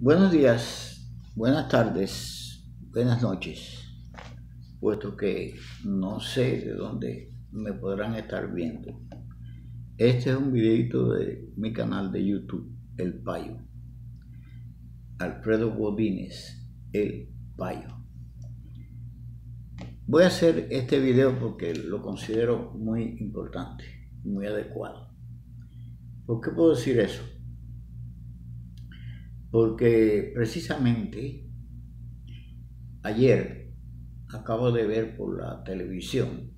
Buenos días, buenas tardes, buenas noches, puesto que no sé de dónde me podrán estar viendo. Este es un videito de mi canal de YouTube, El Payo. Alfredo Godínez, El Payo. Voy a hacer este video porque lo considero muy importante, muy adecuado. ¿Por qué puedo decir eso? Porque precisamente ayer acabo de ver por la televisión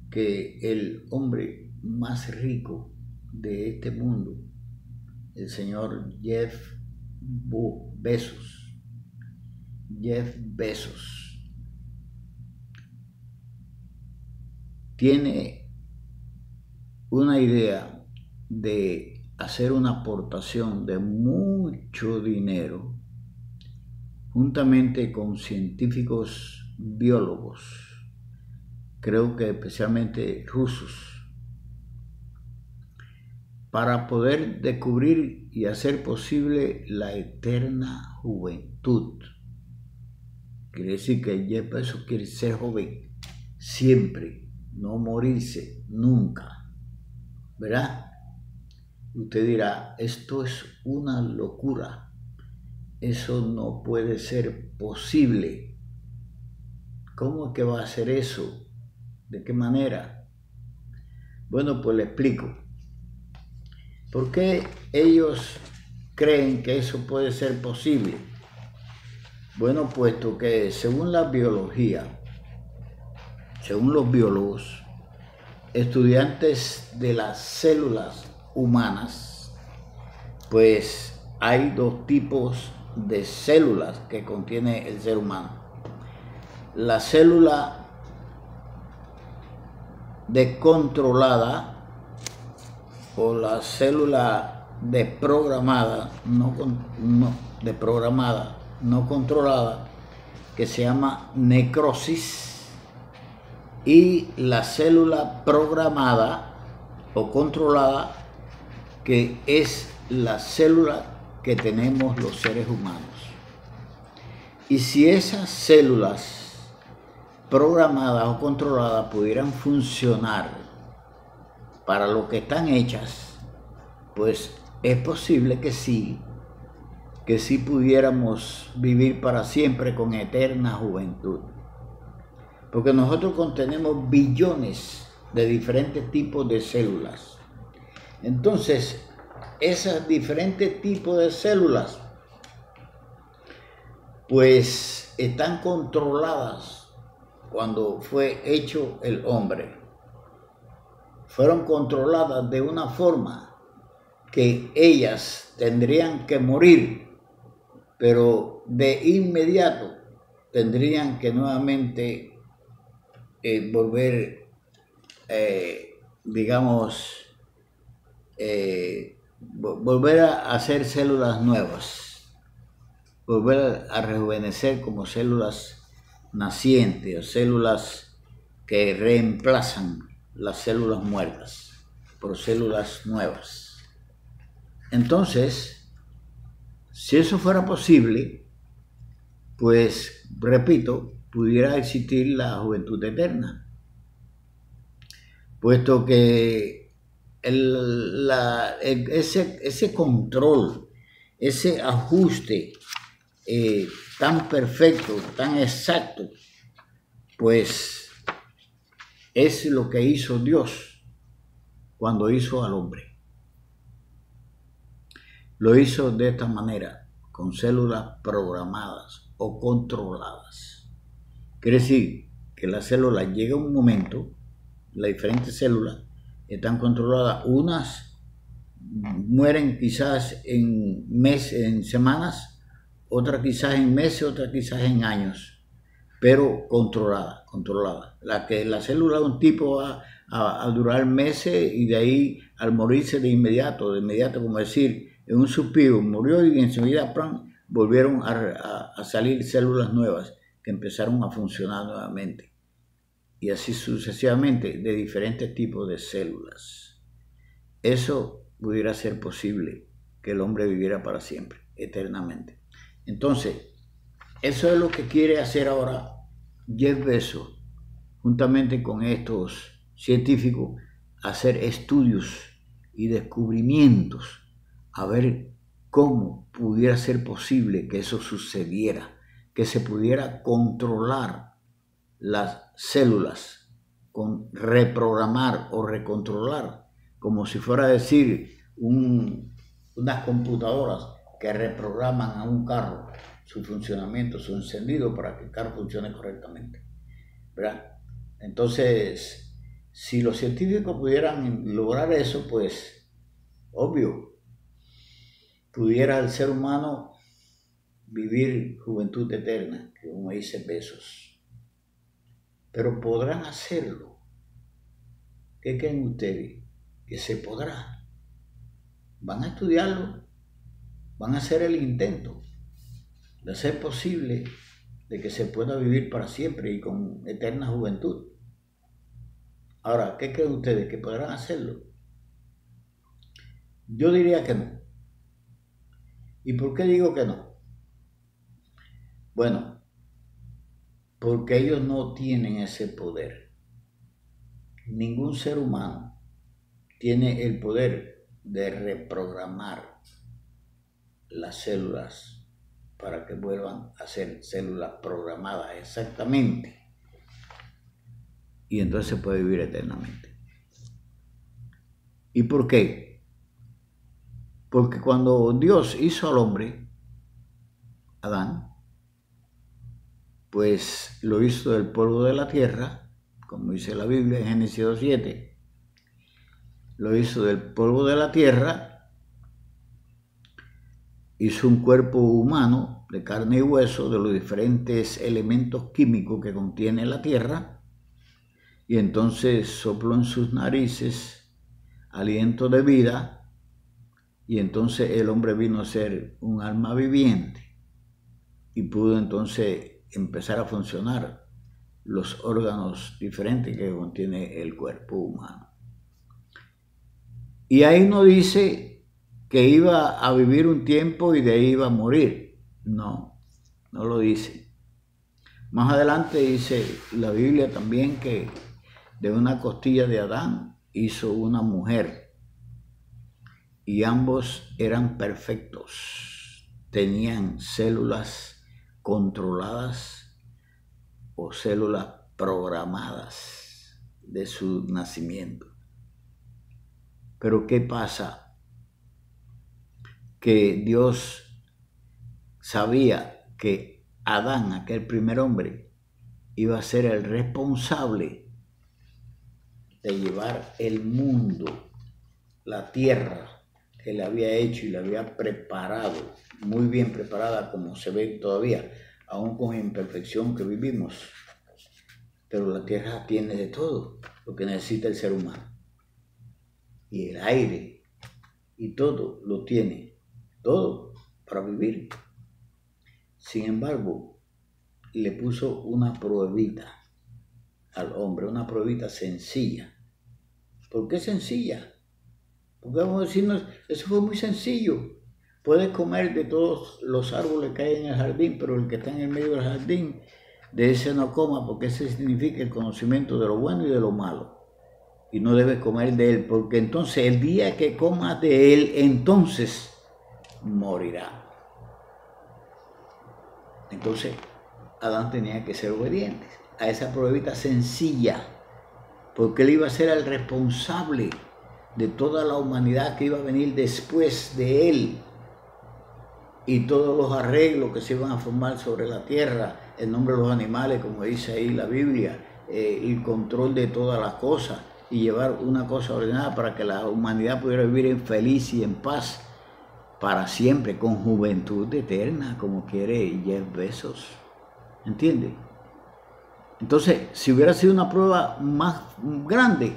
que el hombre más rico de este mundo, el señor Jeff Bezos, tiene una idea de hacer una aportación de mucho dinero juntamente con científicos biólogos, creo que especialmente rusos, para poder descubrir y hacer posible la eterna juventud. Quiere decir que Jeff Bezos quiere ser joven siempre, no morirse nunca, ¿verdad? Usted dirá, esto es una locura, eso no puede ser posible. ¿Cómo es que va a hacer eso? ¿De qué manera? Bueno, pues le explico. ¿Por qué ellos creen que eso puede ser posible? Bueno, puesto que según la biología, según los biólogos, estudiantes de las células humanas, pues hay dos tipos de células que contiene el ser humano. La célula descontrolada o la célula desprogramada, no controlada, que se llama necrosis, y la célula programada o controlada, que es la célula que tenemos los seres humanos. Y si esas células programadas o controladas pudieran funcionar para lo que están hechas, pues es posible que sí pudiéramos vivir para siempre con eterna juventud. Porque nosotros contenemos billones de diferentes tipos de células. Entonces, esos diferentes tipos de células, pues están controladas cuando fue hecho el hombre. Fueron controladas de una forma que ellas tendrían que morir, pero de inmediato tendrían que nuevamente volver, volver a hacer células nuevas, volver a rejuvenecer como células nacientes o células que reemplazan las células muertas por células nuevas. Entonces, si eso fuera posible, pues, repito, pudiera existir la juventud eterna, puesto que ese control, ese ajuste tan perfecto, tan exacto, pues es lo que hizo Dios cuando hizo al hombre. Lo hizo de esta manera, con células programadas o controladas. Quiere decir que la célula llega a un momento, las diferentes células están controladas, unas mueren quizás en semanas, otras quizás en meses, otras quizás en años, pero controlada. La célula de un tipo va a durar meses y de ahí al morirse de inmediato, como decir, en un suspiro murió y enseguida volvieron a salir células nuevas que empezaron a funcionar nuevamente. Y así sucesivamente de diferentes tipos de células. Eso pudiera ser posible, que el hombre viviera para siempre. eternamente. Entonces, eso es lo que quiere hacer ahora Jeff Bezos, juntamente con estos científicos, hacer estudios y descubrimientos a ver cómo pudiera ser posible que eso sucediera, que se pudiera controlar las células, reprogramar o recontrolar, como si fuera a decir unas computadoras que reprograman a un carro su funcionamiento, su encendido para que el carro funcione correctamente, ¿verdad? Entonces, si los científicos pudieran lograr eso, pues, obvio, pudiera el ser humano vivir juventud eterna, como dice Bezos. Pero podrán hacerlo. ¿Qué creen ustedes? Que se podrá. Van a estudiarlo, van a hacer el intento de hacer posible de que se pueda vivir para siempre y con eterna juventud. Ahora, ¿qué creen ustedes? ¿Que podrán hacerlo? Yo diría que no. ¿Y por qué digo que no? Bueno, porque ellos no tienen ese poder. Ningún ser humano tiene el poder de reprogramar las células para que vuelvan a ser células programadas exactamente. Y entonces se puede vivir eternamente. ¿Y por qué? Porque cuando Dios hizo al hombre, Adán, pues lo hizo del polvo de la tierra, como dice la Biblia en Génesis 2:7. Lo hizo del polvo de la tierra, hizo un cuerpo humano de carne y hueso de los diferentes elementos químicos que contiene la tierra, y entonces sopló en sus narices aliento de vida, y entonces el hombre vino a ser un alma viviente y pudo entonces empezar a funcionar los órganos diferentes que contiene el cuerpo humano. Y ahí no dice que iba a vivir un tiempo y de ahí iba a morir. No, no lo dice. Más adelante dice la Biblia también que de una costilla de Adán hizo una mujer y ambos eran perfectos, tenían células controladas o células programadas de su nacimiento. Pero ¿qué pasa? Que Dios sabía que Adán, aquel primer hombre, iba a ser el responsable de llevar el mundo, la tierra que le había hecho y le había preparado, muy bien preparada como se ve todavía, aún con imperfección que vivimos. Pero la tierra tiene de todo lo que necesita el ser humano. Y el aire y todo lo tiene, todo para vivir. Sin embargo, le puso una pruebita al hombre, una pruebita sencilla. ¿Por qué sencilla? Porque vamos a decirnos, eso fue muy sencillo. Puedes comer de todos los árboles que hay en el jardín, pero el que está en el medio del jardín, de ese no coma, porque ese significa el conocimiento de lo bueno y de lo malo. Y no debes comer de él, porque entonces el día que comas de él, entonces morirá. Entonces, Adán tenía que ser obediente a esa pruebita sencilla, porque él iba a ser el responsable de toda la humanidad que iba a venir después de él, y todos los arreglos que se iban a formar sobre la tierra, el nombre de los animales, como dice ahí la Biblia, el control de todas las cosas, y llevar una cosa ordenada para que la humanidad pudiera vivir en feliz y en paz para siempre, con juventud eterna, como quiere Jeff Bezos. ¿Entiende? Entonces, si hubiera sido una prueba más grande,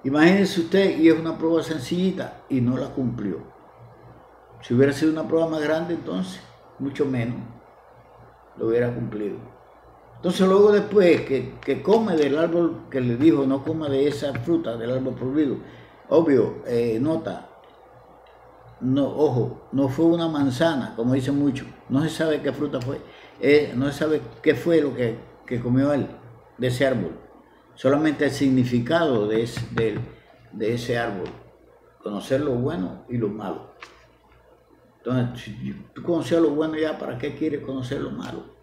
imagínese usted, y es una prueba sencillita, y no la cumplió. Si hubiera sido una prueba más grande, entonces, mucho menos, lo hubiera cumplido. Entonces luego después que come del árbol que le dijo, no coma de esa fruta del árbol prohibido, obvio, nota, no, ojo, no fue una manzana, como dicen muchos. No se sabe qué fruta fue. No se sabe qué fue lo que comió él de ese árbol. Solamente el significado de ese árbol. Conocer lo bueno y lo malo. Entonces, si tú conoces lo bueno ya, ¿para qué quieres conocer lo malo?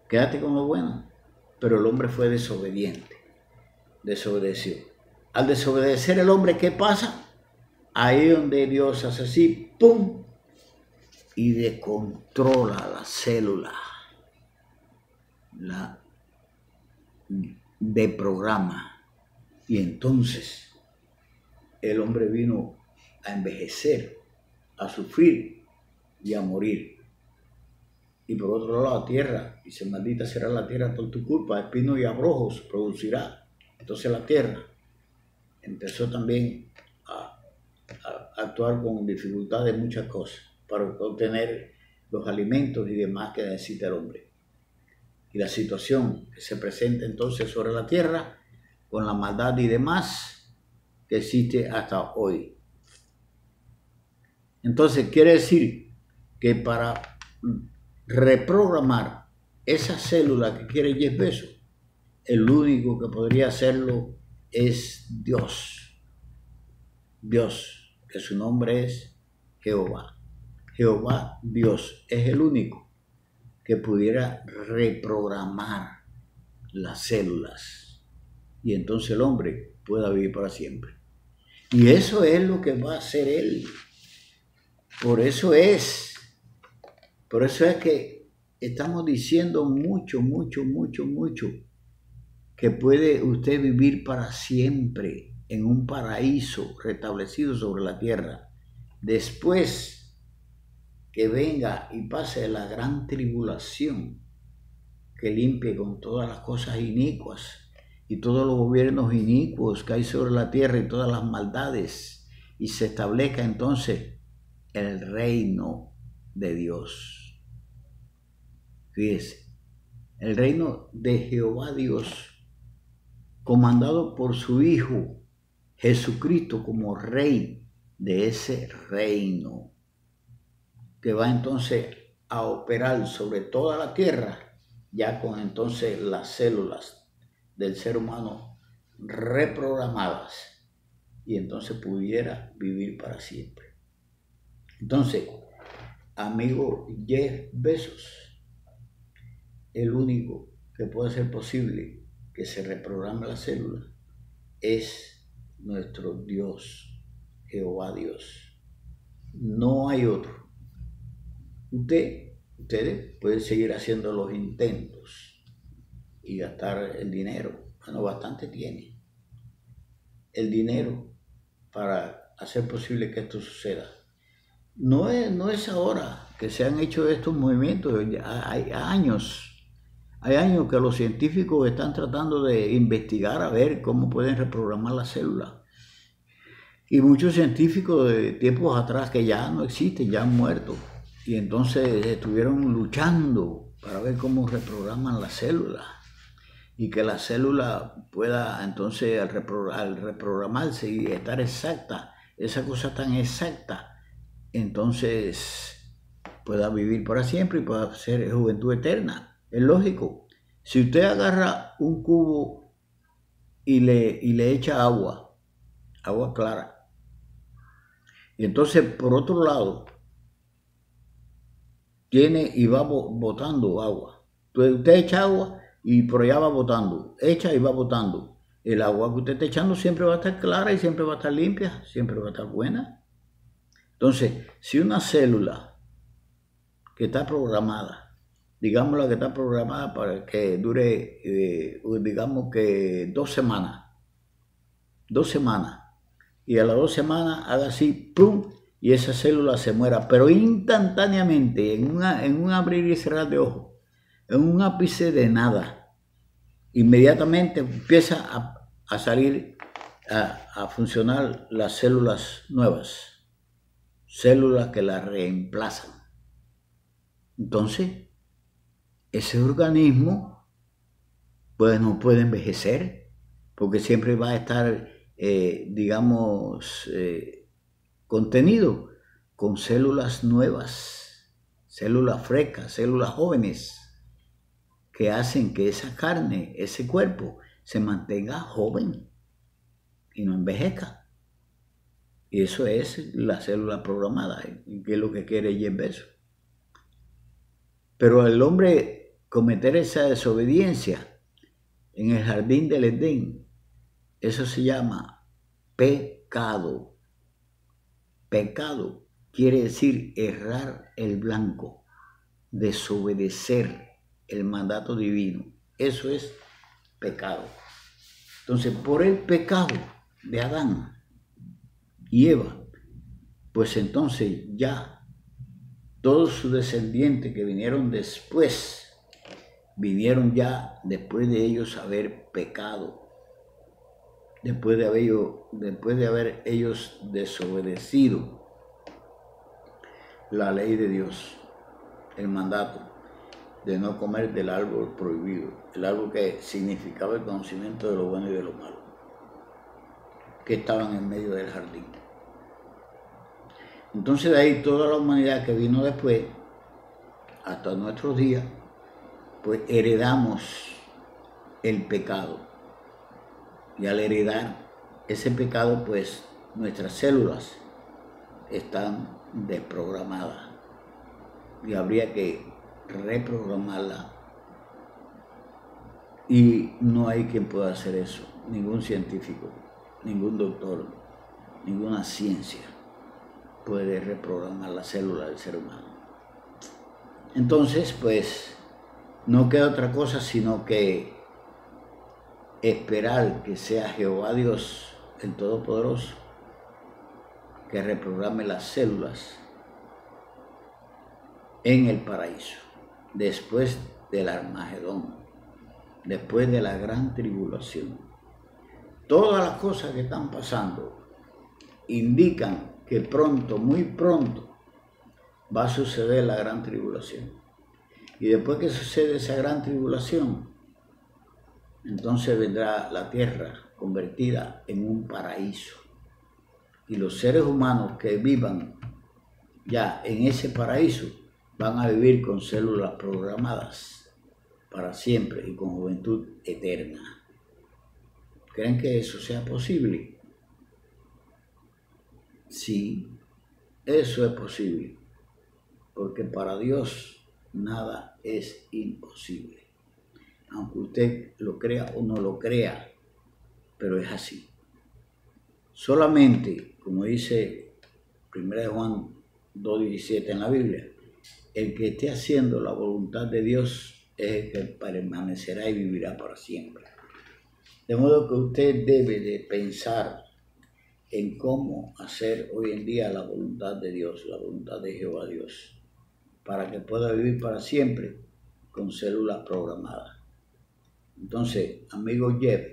Quédate con lo bueno. Pero el hombre fue desobediente. Desobedeció. Al desobedecer el hombre, ¿qué pasa? Ahí donde Dios hace así, ¡pum! Y descontrola la célula. La deprograma. Y entonces el hombre vino a envejecer, a sufrir y a morir. Y por otro lado la tierra, dice, maldita será la tierra por tu culpa, espinos y abrojos producirá. Entonces la tierra empezó también a actuar con dificultad de muchas cosas para obtener los alimentos y demás que necesita el hombre. Y la situación que se presenta entonces sobre la tierra con la maldad y demás que existe hasta hoy. Entonces quiere decir que para reprogramar esa célula que quiere Jeff Bezos, el único que podría hacerlo es Dios. Dios, que su nombre es Jehová. Jehová Dios es el único que pudiera reprogramar las células y entonces el hombre pueda vivir para siempre. Y eso es lo que va a hacer él. Por eso es que estamos diciendo mucho que puede usted vivir para siempre en un paraíso restablecido sobre la tierra. Después que venga y pase la gran tribulación que limpie con todas las cosas inicuas y todos los gobiernos inicuos que hay sobre la tierra y todas las maldades, y se establezca entonces el reino de Dios. Fíjese, el reino de Jehová Dios, comandado por su Hijo Jesucristo como Rey de ese reino, que va entonces a operar sobre toda la tierra, ya con entonces las células del ser humano reprogramadas, y entonces pudiera vivir para siempre. Entonces, amigo Jeff Bezos, el único que puede hacer posible que se reprograme la célula es nuestro Dios, Jehová Dios. No hay otro. Ustedes pueden seguir haciendo los intentos y gastar el dinero. Bueno, bastante tiene el dinero para hacer posible que esto suceda. No es ahora que se han hecho estos movimientos. Hay años que los científicos están tratando de investigar a ver cómo pueden reprogramar la célula. Y muchos científicos de tiempos atrás que ya no existen, ya han muerto. Y entonces estuvieron luchando para ver cómo reprograman la célula. Y que la célula pueda entonces al reprogramarse y estar exacta, esa cosa tan exacta, entonces pueda vivir para siempre y pueda ser juventud eterna. Es lógico. Si usted agarra un cubo y le echa agua clara, y entonces por otro lado tiene y va botando agua. Entonces usted echa agua y por allá va botando, echa y va botando. El agua que usted está echando siempre va a estar clara y siempre va a estar limpia, siempre va a estar buena. Entonces, si una célula que está programada, digamos la que está programada para que dure, digamos que 2 semanas, y a las 2 semanas haga así, ¡pum!, y esa célula se muera, pero instantáneamente, en un abrir y cerrar de ojos, en un ápice de nada, inmediatamente empieza a salir, a funcionar las células nuevas. Células que la reemplazan. Entonces, ese organismo pues no puede envejecer porque siempre va a estar, contenido con células nuevas, células frescas, células jóvenes, que hacen que esa carne, ese cuerpo, se mantenga joven y no envejezca. Y eso es la célula programada, que es lo que quiere Jeff Bezos. Pero el hombre cometer esa desobediencia en el jardín del Edén, eso se llama pecado. Pecado quiere decir errar el blanco, desobedecer el mandato divino. Eso es pecado. Entonces, por el pecado de Adán y Eva, pues entonces ya todos sus descendientes que vinieron después, vinieron ya después de ellos haber pecado, después de haber ellos desobedecido la ley de Dios, el mandato de no comer del árbol prohibido, el árbol que significaba el conocimiento de lo bueno y de lo malo, que estaban en medio del jardín. Entonces de ahí toda la humanidad que vino después, hasta nuestros días, pues heredamos el pecado. Y al heredar ese pecado, pues nuestras células están desprogramadas y habría que reprogramarla, y no hay quien pueda hacer eso, ningún científico, ningún doctor, ninguna ciencia puede reprogramar la célula del ser humano. Entonces, pues no queda otra cosa sino que esperar que sea Jehová Dios, el Todopoderoso, que reprograme las células en el paraíso, después del Armagedón, después de la gran tribulación. Todas las cosas que están pasando indican que pronto, muy pronto, va a suceder la gran tribulación. Y después que sucede esa gran tribulación, entonces vendrá la tierra convertida en un paraíso. Y los seres humanos que vivan ya en ese paraíso van a vivir con células programadas para siempre y con juventud eterna. ¿Creen que eso sea posible? Sí, eso es posible, porque para Dios nada es imposible. Aunque usted lo crea o no lo crea, pero es así. Solamente, como dice 1 Juan 2:17 en la Biblia, el que esté haciendo la voluntad de Dios es el que permanecerá y vivirá para siempre. De modo que usted debe de pensar en cómo hacer hoy en día la voluntad de Dios, la voluntad de Jehová Dios, para que pueda vivir para siempre con células programadas. Entonces, amigo Jeff,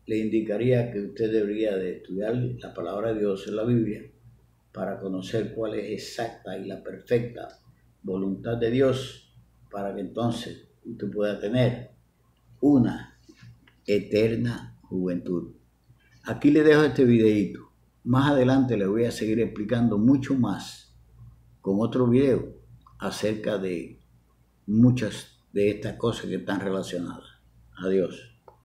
le indicaría que usted debería de estudiar la palabra de Dios en la Biblia para conocer cuál es exacta y la perfecta voluntad de Dios, para que entonces usted pueda tener una eterna juventud. Aquí le dejo este videito. Más adelante le voy a seguir explicando mucho más con otro video acerca de muchas de estas cosas que están relacionadas. Adiós.